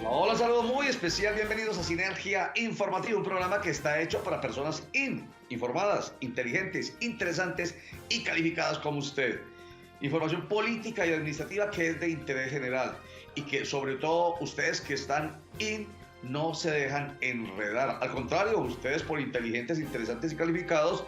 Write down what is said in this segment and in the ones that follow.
Hola, saludo muy especial, bienvenidos a Sinergia Informativa, un programa que está hecho para personas informadas, inteligentes, interesantes y calificadas como usted. Información política y administrativa que es de interés general y que sobre todo ustedes que están no se dejan enredar. Al contrario, ustedes por inteligentes, interesantes y calificados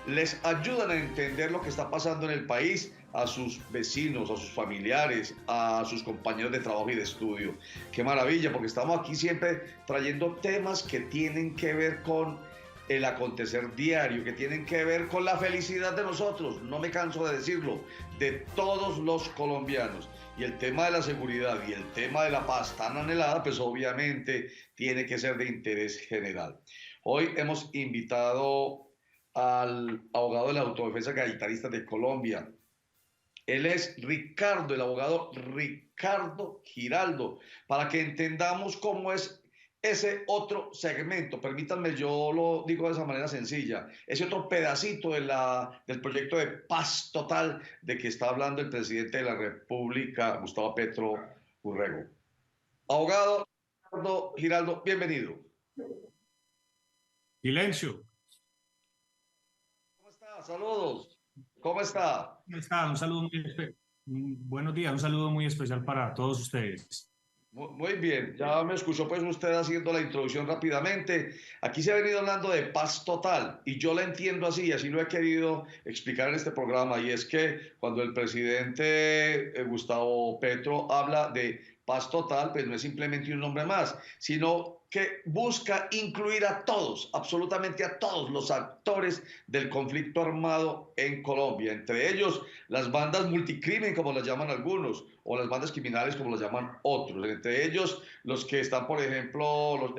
les ayudan a entender lo que está pasando en el país, a sus vecinos, a sus familiares, a sus compañeros de trabajo y de estudio. Qué maravilla, porque estamos aquí siempre trayendo temas que tienen que ver con el acontecer diario, que tienen que ver con la felicidad de nosotros, no me canso de decirlo, de todos los colombianos. Y el tema de la seguridad y el tema de la paz tan anhelada, pues obviamente tiene que ser de interés general. Hoy hemos invitado al abogado de la Autodefensa Gaitanista de Colombia. Él es Ricardo, el abogado Ricardo Giraldo, para que entendamos cómo es ese otro segmento. Permítanme, yo lo digo de esa manera sencilla, ese otro pedacito del proyecto de paz total de que está hablando el presidente de la República, Gustavo Petro Urrego. Abogado Ricardo Giraldo, bienvenido. Silencio. ¿Cómo está? Saludos. ¿Cómo está? ¿Cómo está? Un saludo buenos días, un saludo muy especial para todos ustedes. Muy bien, ya me escuchó pues usted haciendo la introducción rápidamente. Aquí se ha venido hablando de paz total y yo la entiendo así y así lo he querido explicar en este programa, y es que cuando el presidente Gustavo Petro habla de paz total, pues no es simplemente un nombre más, sino que busca incluir a todos, absolutamente a todos los actores del conflicto armado en Colombia, entre ellos las bandas multicrimen, como las llaman algunos, o las bandas criminales, como las llaman otros, entre ellos los que están, por ejemplo,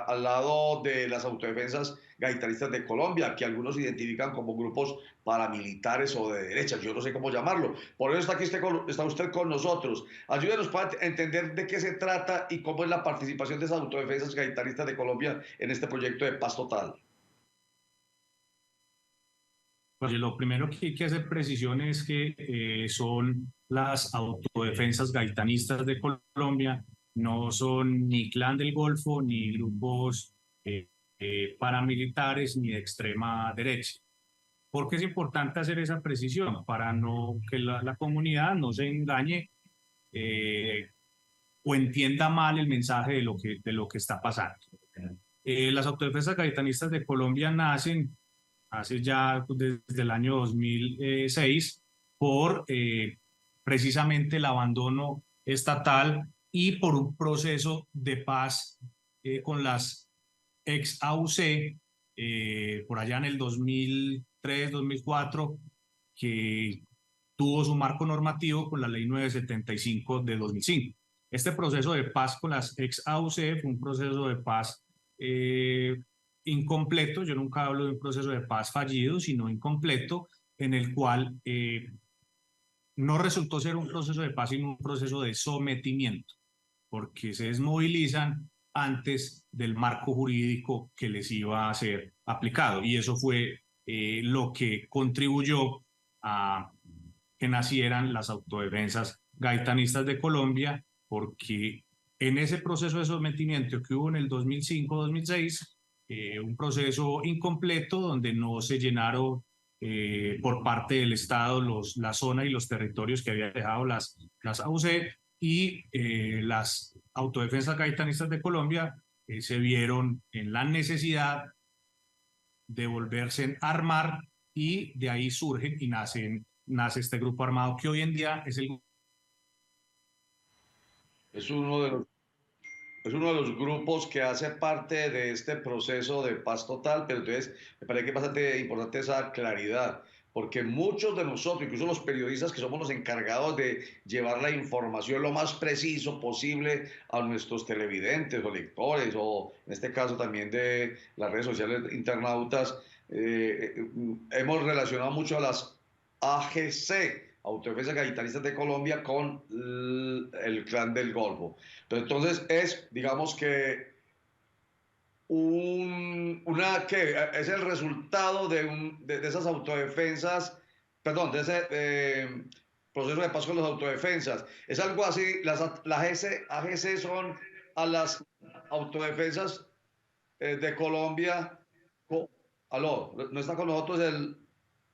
al lado de las autodefensas gaitanistas de Colombia, que algunos identifican como grupos paramilitares o de derecha, yo no sé cómo llamarlo. Por eso está usted con nosotros. Ayúdenos para entender de qué se trata y cómo es la participación de esas autodefensas gaitanistas de Colombia en este proyecto de paz total. Pues lo primero que hay que hacer precisión es que son las autodefensas gaitanistas de Colombia, no son ni Clan del Golfo, ni grupos paramilitares, ni de extrema derecha. ¿Por qué es importante hacer esa precisión? Para no que la comunidad no se engañe o entienda mal el mensaje de lo que está pasando. Las autodefensas gaitanistas de Colombia nacen hace ya desde el año 2006 por precisamente el abandono estatal y por un proceso de paz con las ex AUC por allá en el 2003-2004, que tuvo su marco normativo con la ley 975 de 2005. Este proceso de paz con las ex AUC fue un proceso de paz incompleto. Yo nunca hablo de un proceso de paz fallido, sino incompleto, en el cual no resultó ser un proceso de paz, sino un proceso de sometimiento, porque se desmovilizan antes del marco jurídico que les iba a ser aplicado. Y eso fue lo que contribuyó a que nacieran las autodefensas gaitanistas de Colombia, porque en ese proceso de sometimiento que hubo en el 2005-2006, un proceso incompleto donde no se llenaron por parte del Estado la zona y los territorios que habían dejado las AUC, y las autodefensas gaitanistas de Colombia se vieron en la necesidad de volverse a armar, y de ahí surgen y nace este grupo armado que hoy en día Es uno de los Es uno de los grupos que hace parte de este proceso de paz total, pero entonces me parece que es bastante importante esa claridad, porque muchos de nosotros, incluso los periodistas que somos los encargados de llevar la información lo más preciso posible a nuestros televidentes o lectores, o en este caso también de las redes sociales internautas, hemos relacionado mucho a las AGC, Autodefensas Gaitanistas de Colombia, con el Clan del Golfo. Pero entonces es, digamos que, que es el resultado de esas autodefensas, perdón, de ese proceso de paz con las autodefensas. Es algo así, las AGC son a las autodefensas de Colombia. Aló, no está con nosotros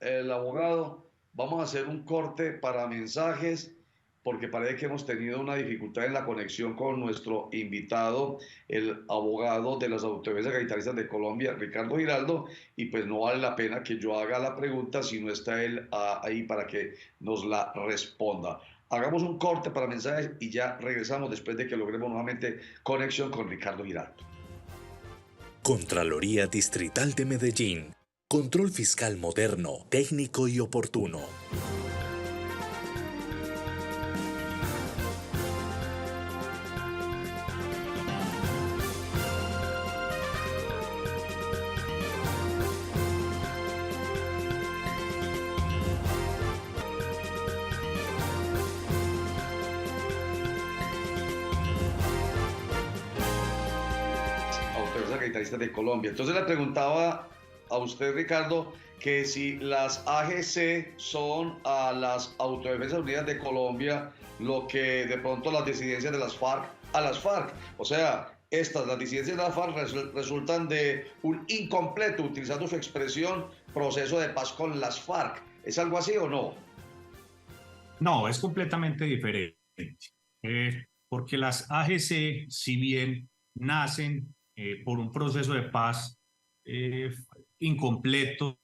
el abogado. Vamos a hacer un corte para mensajes porque parece que hemos tenido una dificultad en la conexión con nuestro invitado, el abogado de las autodefensas gaitanistas de Colombia, Ricardo Giraldo, y pues no vale la pena que yo haga la pregunta si no está él ahí para que nos la responda. Hagamos un corte para mensajes y ya regresamos después de que logremos nuevamente conexión con Ricardo Giraldo. Contraloría Distrital de Medellín. Control fiscal moderno, técnico y oportuno. De Colombia. Entonces le preguntaba a usted, Ricardo, que si las AGC son a las Autodefensas Unidas de Colombia lo que de pronto las disidencias de las FARC a las FARC. O sea, las disidencias de las FARC resultan de un incompleto, utilizando su expresión, proceso de paz con las FARC. ¿Es algo así o no? No, es completamente diferente. Porque las AGC, si bien nacen por un proceso de paz incompleto,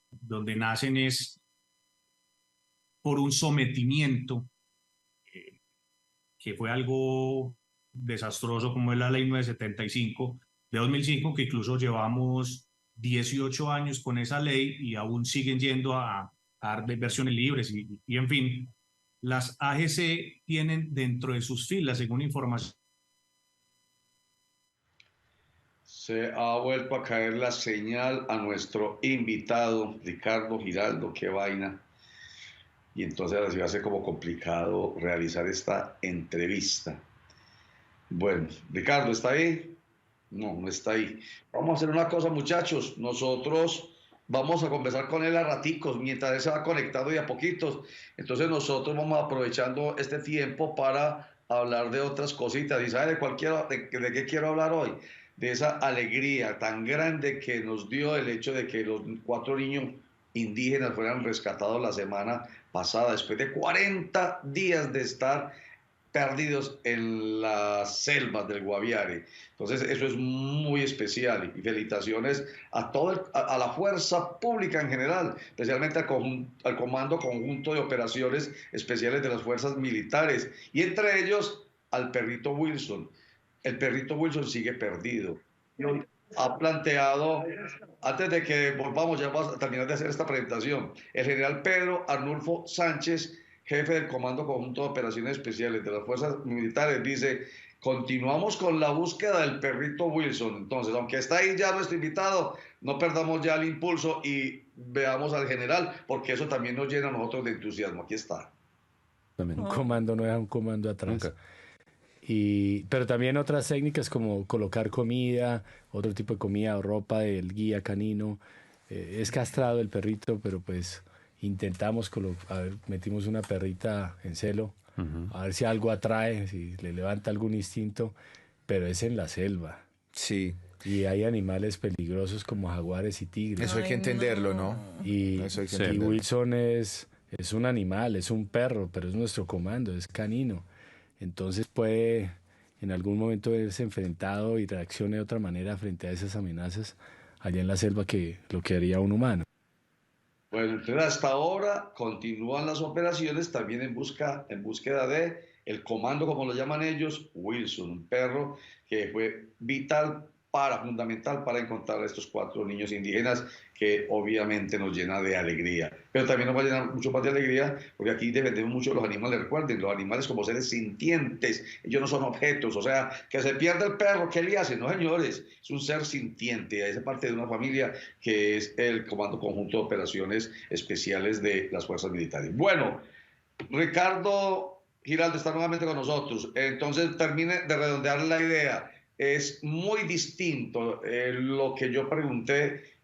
donde nacen es por un sometimiento, que fue algo desastroso, como es la Ley 975 de 2005, que incluso llevamos 18 años con esa ley y aún siguen yendo a dar versiones libres y en fin, las AGC tienen dentro de sus filas, según información. Se ha vuelto a caer la señal a nuestro invitado, Ricardo Giraldo, qué vaina. Y entonces ahora sí va a ser como complicado realizar esta entrevista. Bueno, Ricardo, ¿está ahí? No, no está ahí. Vamos a hacer una cosa, muchachos. Nosotros vamos a conversar con él a raticos, mientras él se va conectando y a poquitos. Entonces nosotros vamos aprovechando este tiempo para hablar de otras cositas. ¿Y sabe de qué quiero hablar hoy? De esa alegría tan grande que nos dio el hecho de que los 4 niños indígenas fueran rescatados la semana pasada, después de 40 días de estar perdidos en las selvas del Guaviare. Entonces eso es muy especial y felicitaciones a a la fuerza pública en general, especialmente al Comando Conjunto de Operaciones Especiales de las Fuerzas Militares y entre ellos al perrito Wilson. El perrito Wilson sigue perdido. Ha planteado, antes de que volvamos, ya vamos a terminar de hacer esta presentación, el general Pedro Arnulfo Sánchez, jefe del Comando Conjunto de Operaciones Especiales de las Fuerzas Militares, dice: continuamos con la búsqueda del perrito Wilson. Entonces, aunque está ahí ya nuestro invitado, no perdamos ya el impulso y veamos al general, porque eso también nos llena a nosotros de entusiasmo. Aquí está. Un comando no deja un comando atrás. Nunca. Pero también otras técnicas como colocar comida, otro tipo de comida o ropa del guía canino. Es castrado el perrito, pero pues intentamos metimos una perrita en celo, a ver si algo atrae, si le levanta algún instinto, pero es en la selva. Sí. Y hay animales peligrosos como jaguares y tigres. Eso hay que entenderlo, ¿no? Y Wilson es un animal, es un perro, pero es nuestro comando, es canino. Entonces puede en algún momento verse enfrentado y reaccione de otra manera frente a esas amenazas allá en la selva que lo que haría un humano. Bueno, entonces hasta ahora continúan las operaciones también en búsqueda de el comando, como lo llaman ellos, Wilson, un perro que fue fundamental para encontrar a estos 4 niños indígenas, que obviamente nos llena de alegría. Pero también nos va a llenar mucho más de alegría porque aquí dependemos mucho de los animales. Recuerden, los animales como seres sintientes, ellos no son objetos. O sea, que se pierda el perro, ¿qué le hace? No, señores, es un ser sintiente, es parte de una familia que es el Comando Conjunto de Operaciones Especiales de las Fuerzas Militares. Bueno, Ricardo Giraldo está nuevamente con nosotros. Entonces, termine de redondear la idea. Es muy distinto lo que yo pregunté,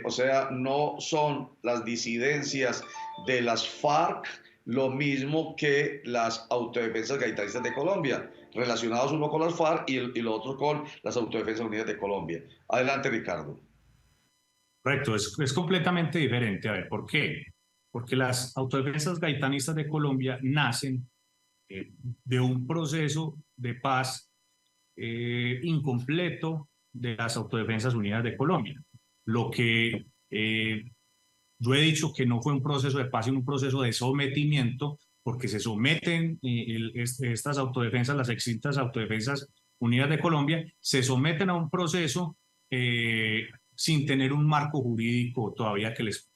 o sea, no son las disidencias de las FARC lo mismo que las autodefensas gaitanistas de Colombia, relacionados uno con las FARC y lo otro con las Autodefensas Unidas de Colombia. Adelante, Ricardo. Correcto, es completamente diferente. A ver, ¿por qué? Porque las autodefensas gaitanistas de Colombia nacen de un proceso de paz incompleto de las Autodefensas Unidas de Colombia. Lo que yo he dicho que no fue un proceso de paz, sino un proceso de sometimiento, porque se someten estas autodefensas, las extintas Autodefensas Unidas de Colombia, se someten a un proceso sin tener un marco jurídico todavía que les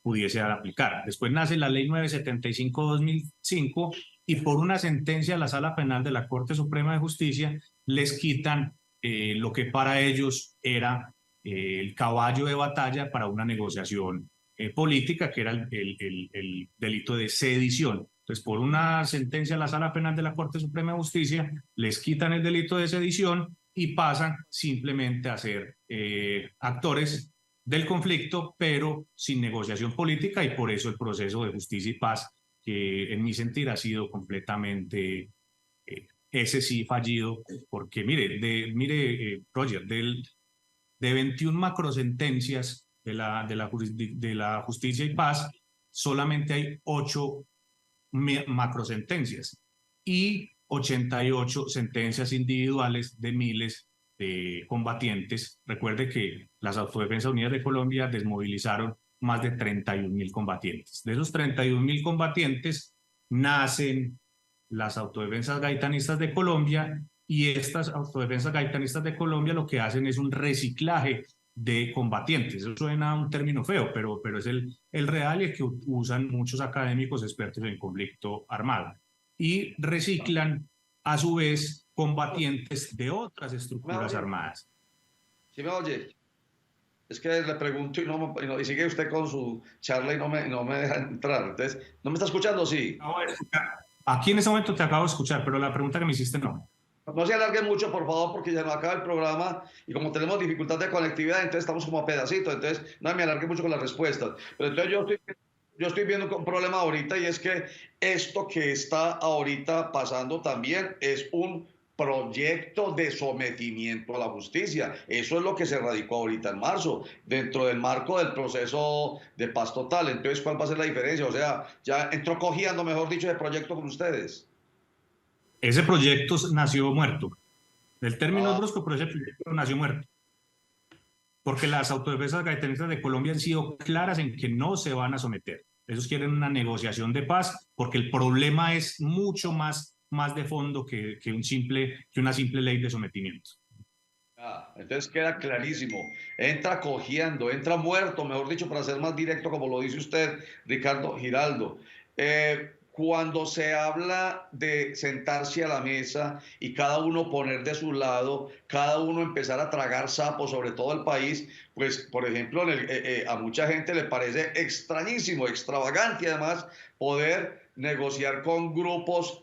pudiese aplicar. Después nace la Ley 975/2005 y por una sentencia de la Sala Penal de la Corte Suprema de Justicia les quitan lo que para ellos era el caballo de batalla para una negociación política, que era el delito de sedición. Entonces, por una sentencia de la Sala Penal de la Corte Suprema de Justicia, les quitan el delito de sedición y pasan simplemente a ser actores del conflicto, pero sin negociación política, y por eso el proceso de justicia y paz, que en mi sentir ha sido completamente, ese sí, fallido, porque mire Roger, de 21 macrosentencias de la justicia y paz, solamente hay 8 macrosentencias y 88 sentencias individuales de miles de combatientes. Recuerde que las Autodefensas Unidas de Colombia desmovilizaron más de 31.000 combatientes. De esos 31.000 combatientes nacen las Autodefensas Gaitanistas de Colombia, y estas Autodefensas Gaitanistas de Colombia lo que hacen es un reciclaje de combatientes. Eso suena a un término feo, pero es el real y el que usan muchos académicos expertos en conflicto armado. Y reciclan, a su vez, combatientes de otras estructuras armadas. ¿Sí me oye? Es que le pregunto y sigue usted con su charla y no me deja entrar. Entonces, ¿no me está escuchando? Sí. Aquí en este momento te acabo de escuchar, pero la pregunta que me hiciste no. No se alargue mucho, por favor, porque ya no acaba el programa y como tenemos dificultad de conectividad, entonces estamos como a pedacitos, entonces no me alargue mucho con las respuestas. Pero entonces yo estoy viendo un problema ahorita, y es que esto que está ahorita pasando también es un proyecto de sometimiento a la justicia. Eso es lo que se radicó ahorita en marzo, dentro del marco del proceso de paz total. Entonces, ¿cuál va a ser la diferencia? O sea, ya entró cogiendo, mejor dicho, de proyecto con ustedes. Ese proyecto nació muerto. El término es brusco, pero ese proyecto nació muerto. Porque las Autodefensas Gaitanistas de Colombia han sido claras en que no se van a someter. Ellos quieren una negociación de paz, porque el problema es mucho más de fondo que una simple ley de sometimiento. Entonces queda clarísimo. Entra cogiendo, entra muerto, mejor dicho, para ser más directo, como lo dice usted, Ricardo Giraldo. Cuando se habla de sentarse a la mesa y cada uno poner de su lado, cada uno empezar a tragar sapos sobre todo el país, pues, por ejemplo, a mucha gente le parece extrañísimo, extravagante además, poder negociar con grupos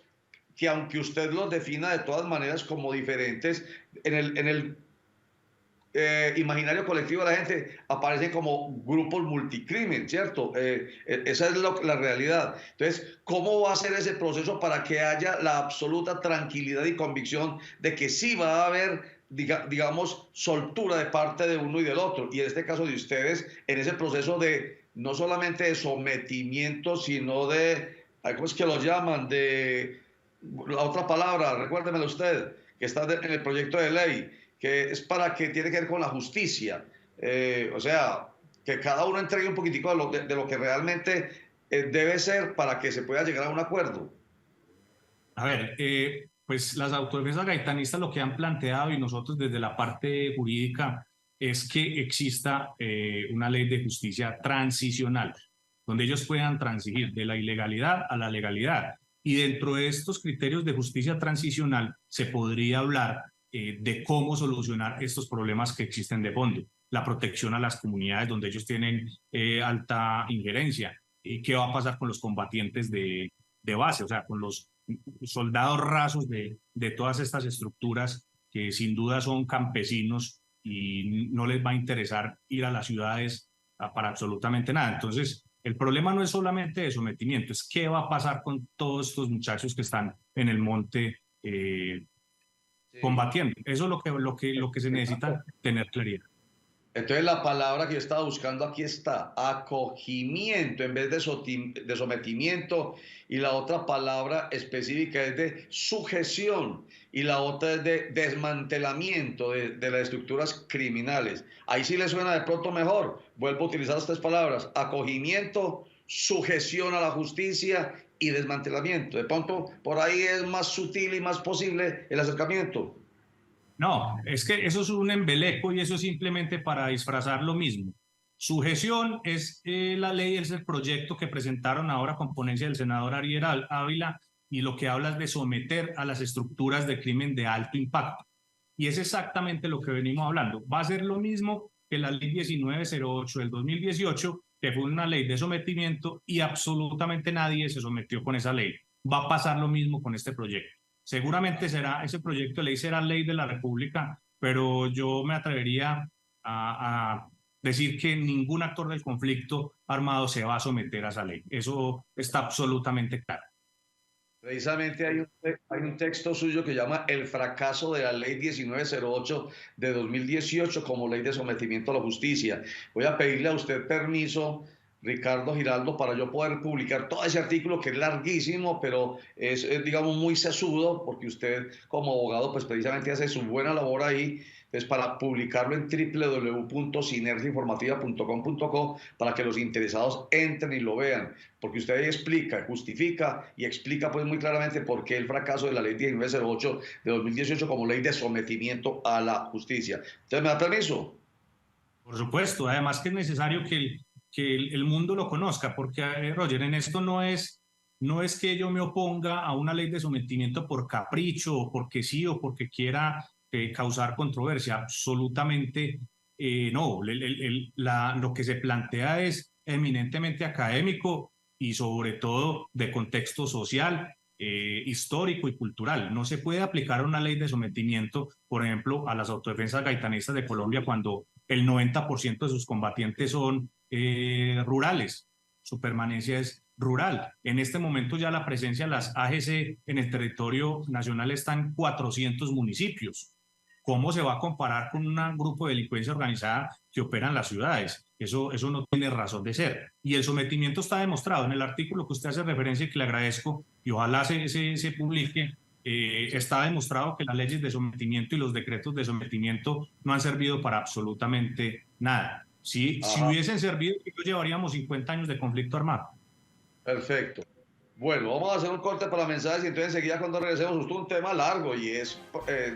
que, aunque usted los defina de todas maneras como diferentes, en el imaginario colectivo de la gente aparecen como grupos multicrimen, ¿cierto? Esa es la realidad. Entonces, ¿cómo va a ser ese proceso para que haya la absoluta tranquilidad y convicción de que sí va a haber, digamos, soltura de parte de uno y del otro? Y en este caso de ustedes, en ese proceso de no solamente de sometimiento, sino de, ¿cómo es que lo llaman? De la otra palabra, recuérdemelo usted, que está en el proyecto de ley, que es que tiene que ver con la justicia. O sea, que cada uno entregue un poquitico de lo que realmente debe ser para que se pueda llegar a un acuerdo. A ver, pues las Autodefensas Gaitanistas lo que han planteado, y nosotros desde la parte jurídica, es que exista una ley de justicia transicional, donde ellos puedan transigir de la ilegalidad a la legalidad. Y dentro de estos criterios de justicia transicional se podría hablar de cómo solucionar estos problemas que existen de fondo. La protección a las comunidades donde ellos tienen alta injerencia. ¿Qué va a pasar con los combatientes de base? O sea, con los soldados rasos de todas estas estructuras que sin duda son campesinos y no les va a interesar ir a las ciudades para absolutamente nada. Entonces, El problema no es solamente de sometimiento, es qué va a pasar con todos estos muchachos que están en el monte combatiendo. Eso es lo que se necesita tener claridad. Entonces la palabra que yo estaba buscando aquí está, acogimiento en vez de sometimiento, y la otra palabra específica es de sujeción y la otra es de desmantelamiento de las estructuras criminales. Ahí sí le suena de pronto mejor. Vuelvo a utilizar estas palabras, acogimiento, sujeción a la justicia y desmantelamiento. De pronto por ahí es más sutil y más posible el acercamiento. No, es que eso es un embeleco y eso es simplemente para disfrazar lo mismo. Sujeción es la ley, es el proyecto que presentaron ahora con ponencia del senador Ariel Ávila, y lo que habla es de someter a las estructuras de crimen de alto impacto. Y es exactamente lo que venimos hablando. Va a ser lo mismo que la ley 1908 del 2018, que fue una ley de sometimiento y absolutamente nadie se sometió con esa ley. Va a pasar lo mismo con este proyecto. Seguramente ese proyecto de ley será ley de la República, pero yo me atrevería a decir que ningún actor del conflicto armado se va a someter a esa ley. Eso está absolutamente claro. Precisamente hay un texto suyo que llama El fracaso de la ley 1908 de 2018 como ley de sometimiento a la justicia. Voy a pedirle a usted permiso, Ricardo Giraldo, para yo poder publicar todo ese artículo que es larguísimo, pero es digamos, muy sesudo, porque usted como abogado, pues precisamente hace su buena labor ahí, pues para publicarlo en www.sinergiainformativa.com.co para que los interesados entren y lo vean, porque usted ahí explica, justifica y explica pues muy claramente por qué el fracaso de la ley 1908 de 2018 como ley de sometimiento a la justicia. ¿Usted me da permiso? Por supuesto, además que es necesario que el mundo lo conozca, porque, Roger, en esto no es que yo me oponga a una ley de sometimiento por capricho, o porque sí, o porque quiera causar controversia. Absolutamente no. Lo que se plantea es eminentemente académico y sobre todo de contexto social, histórico y cultural. No se puede aplicar una ley de sometimiento, por ejemplo, a las autodefensas gaitanistas de Colombia cuando el 90% de sus combatientes son rurales. Su permanencia es rural. En este momento ya la presencia de las AGC en el territorio nacional está en 400 municipios. ¿Cómo se va a comparar con un grupo de delincuencia organizada que opera en las ciudades? Eso no tiene razón de ser. Y el sometimiento está demostrado en el artículo que usted hace referencia y que le agradezco, y ojalá se publique. Está demostrado que las leyes de sometimiento y los decretos de sometimiento no han servido para absolutamente nada. Si hubiesen servido, llevaríamos 50 años de conflicto armado. Perfecto. Bueno, vamos a hacer un corte para mensajes y entonces enseguida cuando regresemos, justo un tema largo y es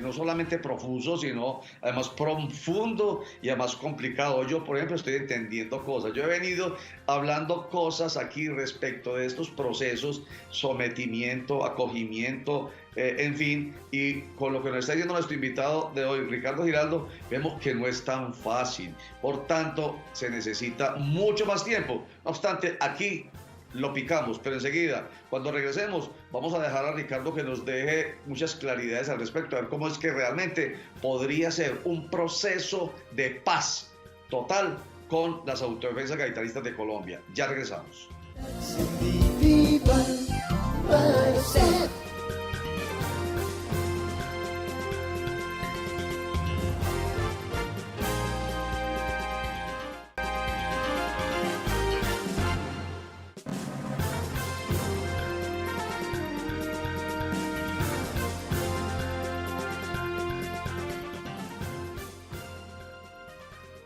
no solamente profuso, sino además profundo y además complicado. Yo, por ejemplo, estoy entendiendo cosas. Yo he venido hablando cosas aquí respecto de estos procesos, sometimiento, acogimiento, en fin, y con lo que nos está diciendo nuestro invitado de hoy, Ricardo Giraldo, vemos que no es tan fácil. Por tanto, se necesita mucho más tiempo. No obstante, aquí lo picamos, pero enseguida, cuando regresemos, vamos a dejar a Ricardo que nos deje muchas claridades al respecto, a ver cómo es que realmente podría ser un proceso de paz total con las autodefensas gaitanistas de Colombia. Ya regresamos.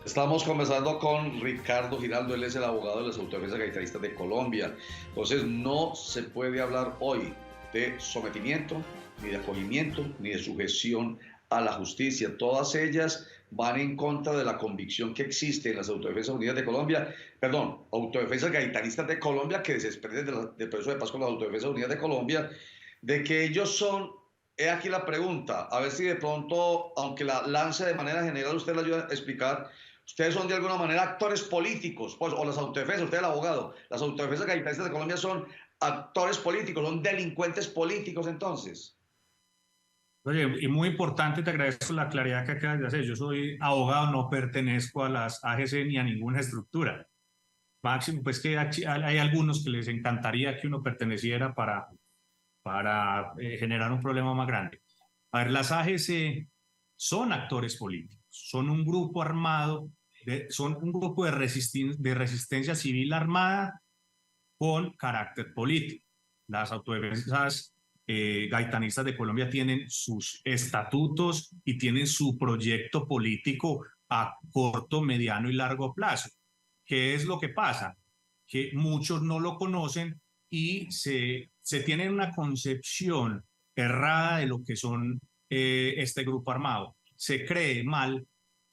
Estamos conversando con Ricardo Giraldo, él es el abogado de las autodefensas gaitanistas de Colombia. Entonces no se puede hablar hoy de sometimiento, ni de acogimiento, ni de sujeción a la justicia. Todas ellas van en contra de la convicción que existe en las Autodefensas Unidas de Colombia, perdón, Autodefensas Gaitanistas de Colombia, que se desprenden del proceso de paz con las Autodefensas Unidas de Colombia, de que ellos son, he aquí la pregunta, a ver si de pronto, aunque la lance de manera general, usted la ayuda a explicar. Ustedes son de alguna manera actores políticos, pues, o las autodefensas, usted es el abogado, las autodefensas gaitanistas de Colombia son actores políticos, son delincuentes políticos entonces. Oye, y muy importante, te agradezco la claridad que acabas de hacer. Yo soy abogado, no pertenezco a las AGC ni a ninguna estructura. Máximo, pues que hay algunos que les encantaría que uno perteneciera para generar un problema más grande. A ver, las AGC son actores políticos, son un grupo armado, son un grupo de resistencia civil armada con carácter político. Las autodefensas gaitanistas de Colombia tienen sus estatutos y tienen su proyecto político a corto, mediano y largo plazo. ¿Qué es lo que pasa? Que muchos no lo conocen y se tienen una concepción errada de lo que son este grupo armado. Se cree mal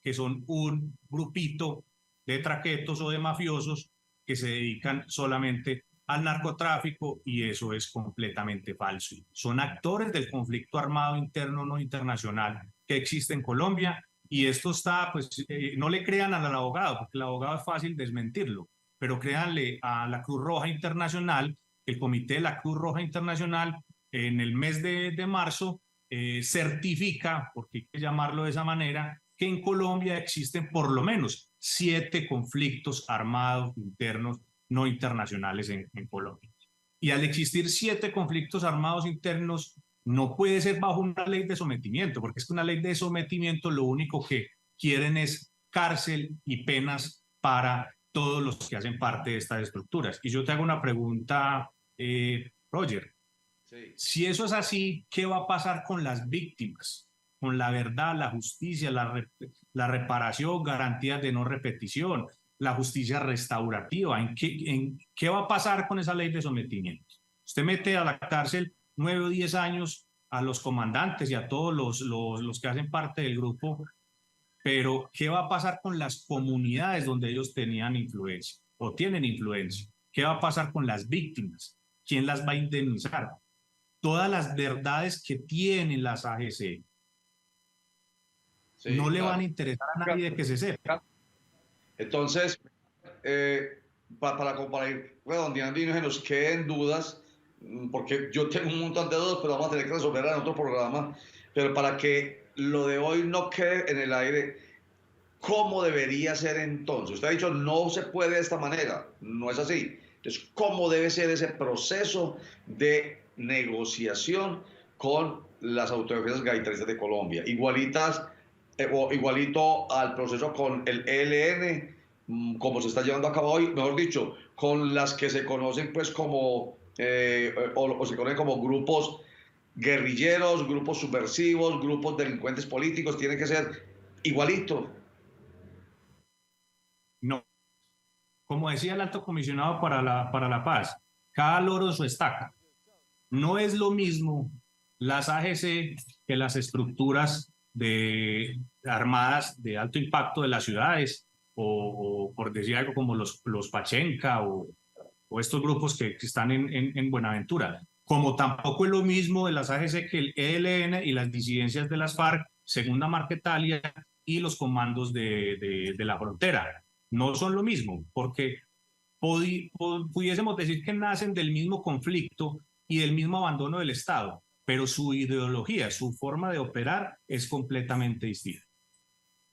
que son un grupito de traquetos o de mafiosos que se dedican solamente al narcotráfico, y eso es completamente falso. Son actores del conflicto armado interno no internacional que existe en Colombia, y esto está, pues, no le crean al abogado, porque el abogado es fácil desmentirlo, pero créanle a la Cruz Roja Internacional. El Comité de la Cruz Roja Internacional en el mes de marzo certifica, porque hay que llamarlo de esa manera, que en Colombia existen por lo menos 7 conflictos armados internos no internacionales en Colombia. Y al existir 7 conflictos armados internos, no puede ser bajo una ley de sometimiento, porque es que una ley de sometimiento lo único que quieren es cárcel y penas para todos los que hacen parte de estas estructuras. Y yo te hago una pregunta, Roger. Sí. Si eso es así, ¿qué va a pasar con las víctimas? Con la verdad, la justicia, la reparación, garantías de no repetición, la justicia restaurativa. ¿En qué va a pasar con esa ley de sometimiento? Usted mete a la cárcel 9 o 10 años a los comandantes y a todos los que hacen parte del grupo, pero ¿qué va a pasar con las comunidades donde ellos tenían influencia o tienen influencia? ¿Qué va a pasar con las víctimas? ¿Quién las va a indemnizar? Todas las verdades que tienen las AGC no le van a interesar a nadie de que se sepa. Entonces, para ir redondeando y no se nos queden dudas, porque yo tengo un montón de dudas, pero vamos a tener que resolverla en otro programa, pero para que lo de hoy no quede en el aire, ¿cómo debería ser entonces? Usted ha dicho, no se puede de esta manera, no es así. Entonces, ¿cómo debe ser ese proceso de negociación con las autodefensas gaitanistas de Colombia? Igualito al proceso con el ELN, como se está llevando a cabo hoy, mejor dicho, con las que se conocen pues como, o se conocen como grupos guerrilleros, grupos subversivos, grupos delincuentes políticos, tiene que ser igualito. No. Como decía el alto comisionado para la paz, cada loro su estaca. No es lo mismo las AGC que las estructuras armadas de alto impacto de las ciudades, o por decir algo como los Pachenca o estos grupos que están en Buenaventura. Como tampoco es lo mismo de las AGC que el ELN y las disidencias de las FARC, Segunda Marquetalia y los comandos de la frontera. No son lo mismo, porque pudiésemos decir que nacen del mismo conflicto y del mismo abandono del Estado, pero su ideología, su forma de operar es completamente distinta.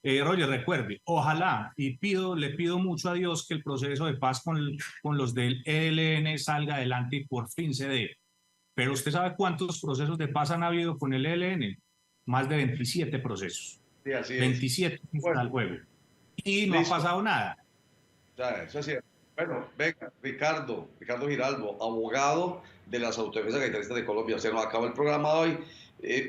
Roger, recuerde, ojalá, y le pido mucho a Dios que el proceso de paz con los del ELN salga adelante y por fin se dé. Pero usted sabe cuántos procesos de paz han habido con el ELN, más de 27 procesos. Sí, así es. 27 al juego. Y no ha pasado nada. Ya, eso es cierto. Bueno, venga, Ricardo Giraldo, abogado de las autodefensas gaitanistas de Colombia. Se nos acaba el programa hoy.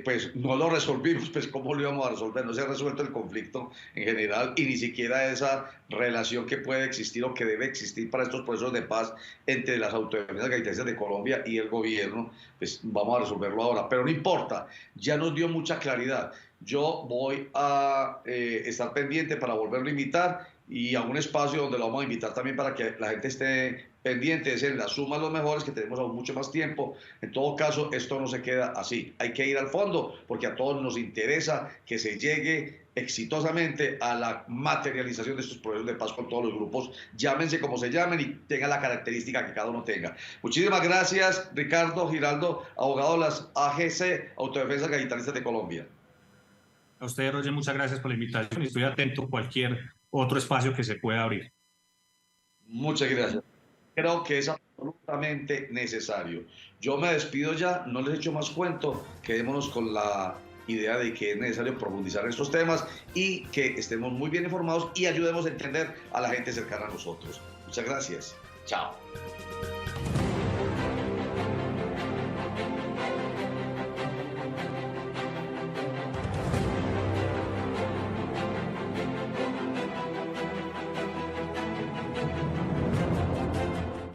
Pues no lo resolvimos, pues cómo lo íbamos a resolver, no se ha resuelto el conflicto en general y ni siquiera esa relación que puede existir o que debe existir para estos procesos de paz entre las autodefensas gaitanistas de Colombia y el gobierno, pues vamos a resolverlo ahora, pero no importa, ya nos dio mucha claridad. Yo voy a estar pendiente para volverlo a invitar y a un espacio donde lo vamos a invitar también para que la gente esté pendiente, es en la suma de los mejores, que tenemos aún mucho más tiempo. En todo caso, esto no se queda así. Hay que ir al fondo, porque a todos nos interesa que se llegue exitosamente a la materialización de estos procesos de paz con todos los grupos, llámense como se llamen y tengan la característica que cada uno tenga. Muchísimas gracias, Ricardo Giraldo, abogado de las AGC, Autodefensas Gaitanistas de Colombia. A usted, Roger, muchas gracias por la invitación y estoy atento a cualquier otro espacio que se pueda abrir. Muchas gracias. Creo que es absolutamente necesario. Yo me despido ya, no les echo más cuento, quedémonos con la idea de que es necesario profundizar en estos temas y que estemos muy bien informados y ayudemos a entender a la gente cercana a nosotros. Muchas gracias. Chao.